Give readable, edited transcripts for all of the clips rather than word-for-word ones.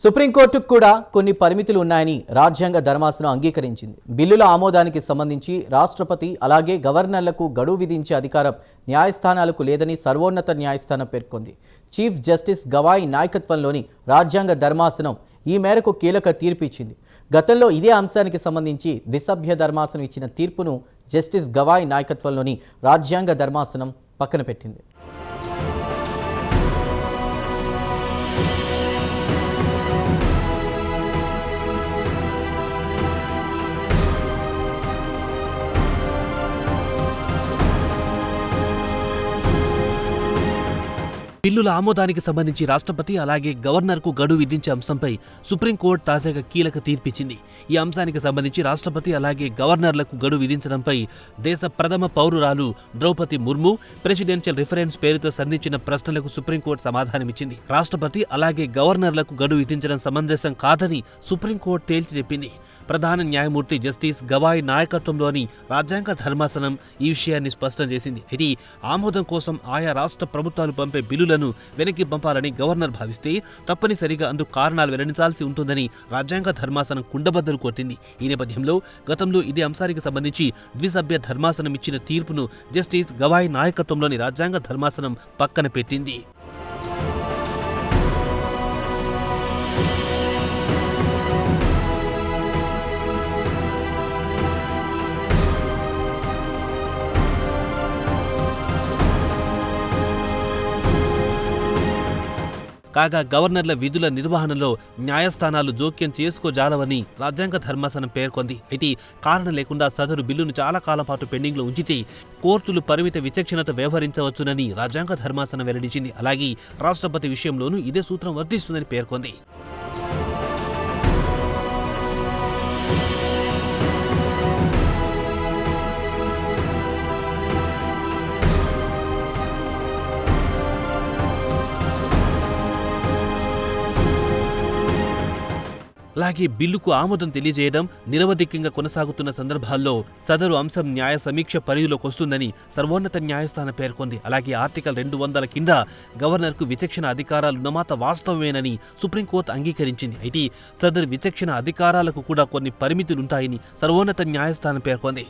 సుప్రీంకోర్టుకు కూడా కొన్ని పరిమితులు ఉన్నాయని రాజ్యాంగ ధర్మాసనం అంగీకరించింది. బిల్లుల ఆమోదానికి సంబంధించి రాష్ట్రపతి అలాగే గవర్నర్లకు గడువు విధించే అధికారం న్యాయస్థానాలకు లేదని సర్వోన్నత న్యాయస్థానం పేర్కొంది. చీఫ్ జస్టిస్ గవాయ్ నాయకత్వంలోని రాజ్యాంగ ధర్మాసనం ఈ మేరకు కీలక తీర్పు ఇచ్చింది. గతంలో ఇదే అంశానికి సంబంధించి ద్విసభ్య ధర్మాసనం ఇచ్చిన తీర్పును జస్టిస్ గవాయ్ నాయకత్వంలోని రాజ్యాంగ ధర్మాసనం పక్కన పెట్టింది. బిల్లుల ఆమోదానికి సంబంధించి రాష్ట్రపతి అలాగే గవర్నర్కు గడువు విధించే అంశంపై సుప్రీంకోర్టు తాజాగా కీలక తీర్పిచ్చింది. ఈ అంశానికి సంబంధించి రాష్ట్రపతి అలాగే గవర్నర్లకు గడువు విధించడంపై దేశ ప్రథమ పౌరురాలు ద్రౌపది ముర్ము ప్రెసిడెన్షియల్ రిఫరెన్స్ పేరుతో సంధించిన ప్రశ్నలకు సుప్రీంకోర్టు సమాధానమిచ్చింది. రాష్ట్రపతి అలాగే గవర్నర్లకు గడువు విధించడం సమంజసం కాదని సుప్రీంకోర్టు తేల్చి చెప్పింది. ప్రధాన న్యాయమూర్తి జస్టిస్ గవాయ్ నాయకత్వంలోని రాజ్యాంగ ధర్మాసనం ఈ విషయాన్ని స్పష్టం చేసింది. ఇది ఆమోదం కోసం ఆయా రాష్ట్ర ప్రభుత్వాలు పంపే బిల్లులను వెనక్కి పంపాలని గవర్నర్ భావిస్తే తప్పనిసరిగా అందుకు కారణాలు వెల్లడించాల్సి ఉంటుందని రాజ్యాంగ ధర్మాసనం కుండబద్దలు కొట్టింది. ఈ నేపథ్యంలో గతంలో ఇదే అంశానికి సంబంధించి ద్విసభ్య ధర్మాసనం ఇచ్చిన తీర్పును జస్టిస్ గవాయ్ నాయకత్వంలోని రాజ్యాంగ ధర్మాసనం పక్కన పెట్టింది. కాగా గవర్నర్ల విధుల నిర్వహణలో న్యాయస్థానాలు జోక్యం చేసుకోజాలవని రాజ్యాంగ ధర్మాసనం పేర్కొంది. అయితే కారణం లేకుండా సదరు బిల్లును చాలా కాలం పాటు పెండింగ్లో ఉంచితే కోర్టులు పరిమిత విచక్షణతో వ్యవహరించవచ్చునని రాజ్యాంగ ధర్మాసనం వెల్లడించింది. అలాగే రాష్ట్రపతి విషయంలోనూ ఇదే సూత్రం వర్తిస్తుందని పేర్కొంది. అలాగే బిల్లుకు ఆమోదం తెలియజేయడం నిరవధికంగా కొనసాగుతున్న సందర్భాల్లో సదరు అంశం న్యాయ సమీక్ష పరిధిలోకి వస్తుందని సర్వోన్నత న్యాయస్థానం పేర్కొంది. అలాగే ఆర్టికల్ 200 కింద గవర్నర్కు విచక్షణ అధికారాలున్నమాట వాస్తవమేనని సుప్రీంకోర్టు అంగీకరించింది. అయితే సదరు విచక్షణ అధికారాలకు కూడా కొన్ని పరిమితులుంటాయని సర్వోన్నత న్యాయస్థానం పేర్కొంది.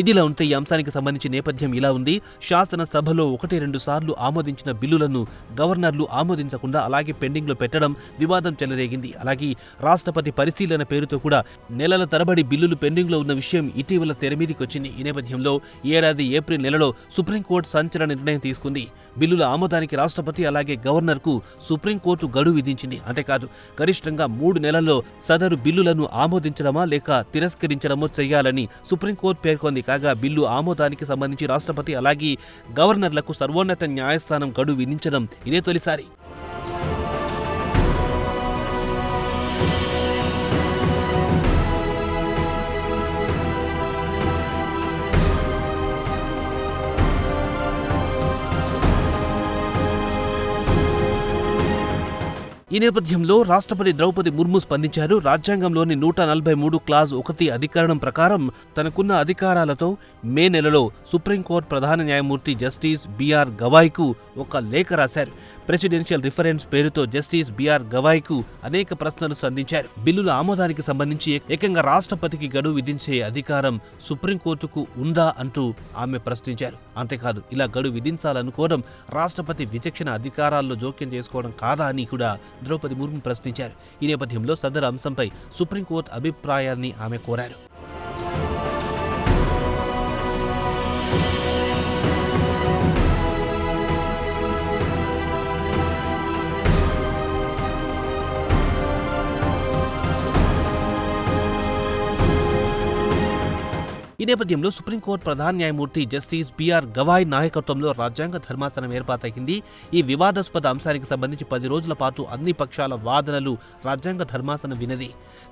ఇదిలా ఉంటే ఈ అంశానికి సంబంధించిన నేపథ్యం ఇలా ఉంది. శాసనసభలో 1-2 సార్లు ఆమోదించిన బిల్లులను గవర్నర్లు ఆమోదించకుండా అలాగే పెండింగ్లో పెట్టడం వివాదం చెలరేగింది. అలాగే రాష్ట్రపతి పరిశీలన పేరుతో కూడా నెలల తరబడి బిల్లులు పెండింగ్లో ఉన్న విషయం ఇటీవల తెరమీదికి వచ్చింది. ఈ నేపథ్యంలో ఏడాది ఏప్రిల్ నెలలో సుప్రీంకోర్టు సంచలన నిర్ణయం తీసుకుంది. బిల్లుల ఆమోదానికి రాష్ట్రపతి అలాగే గవర్నర్కు సుప్రీంకోర్టు గడువు విధించింది. అంతేకాదు గరిష్టంగా 3 నెలల్లో సదరు బిల్లులను ఆమోదించడమా లేక తిరస్కరించడమో చేయాలని సుప్రీంకోర్టు పేర్కొంది. కాగా బిల్లు ఆమోదానికి సంబంధించి రాష్ట్రపతి అలాగే గవర్నర్లకు సర్వోన్నత న్యాయస్థానం గడువు విధించడం ఇదే తొలిసారి. ఈ నేపథ్యంలో రాష్ట్రపతి ద్రౌపది ముర్ము స్పందించారు. రాజ్యాంగంలోని 143 క్లాజ్ 1 అధికరణం ప్రకారం తనకున్న అధికారాలతో మే నెలలో సుప్రీంకోర్టు ప్రధాన న్యాయమూర్తి జస్టిస్ బిఆర్ గవాయ్కు ఒక లేఖ రాశారు. ప్రెసిడెన్షియల్ రిఫరెన్స్ పేరుతో జస్టిస్ బిఆర్ గవాయ్కు అనేక ప్రశ్నలు సంధించారు. బిల్లుల ఆమోదానికి సంబంధించి ఏకంగా రాష్ట్రపతికి గడువు విధించే అధికారం సుప్రీంకోర్టుకు ఉందా అంటూ ఆమె ప్రశ్నించారు. అంతేకాదు ఇలా గడువు విధించాలనుకోవడం రాష్ట్రపతి విచక్షణ అధికారాల్లో జోక్యం చేసుకోవడం కాదా అని కూడా ద్రౌపది ముర్ము ప్రశ్నించారు. ఈ నేపథ్యంలో సదరు అంశంపై సుప్రీంకోర్టు అభిప్రాయాన్ని ఆమె కోరారు. ఈ నేపథ్యంలో సుప్రీంకోర్టు ప్రధాన న్యాయమూర్తి జస్టిస్ బిఆర్ గవాయ్ నాయకత్వంలో రాజ్యాంగ ధర్మాసనం ఏర్పాటైంది. ఈ వివాదాస్పద అంశానికి సంబంధించి 10 రోజుల పాటు అన్ని పక్షాల వాదనలు రాజ్యాంగ ధర్మాసనం వినది.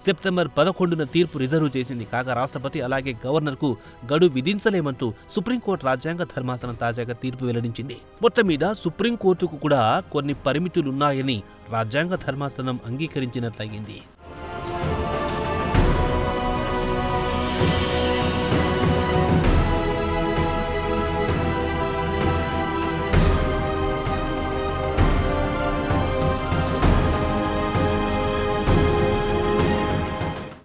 సెప్టెంబర్ 11న తీర్పు రిజర్వ్ చేసింది. కాగా రాష్ట్రపతి అలాగే గవర్నర్కు గడువు విధించలేమంటూ సుప్రీంకోర్టు రాజ్యాంగ ధర్మాసనం తాజాగా తీర్పు వెల్లడించింది. మొత్తం మీద సుప్రీంకోర్టుకు కూడా కొన్ని పరిమితులున్నాయని రాజ్యాంగ ధర్మాసనం అంగీకరించినట్లయింది.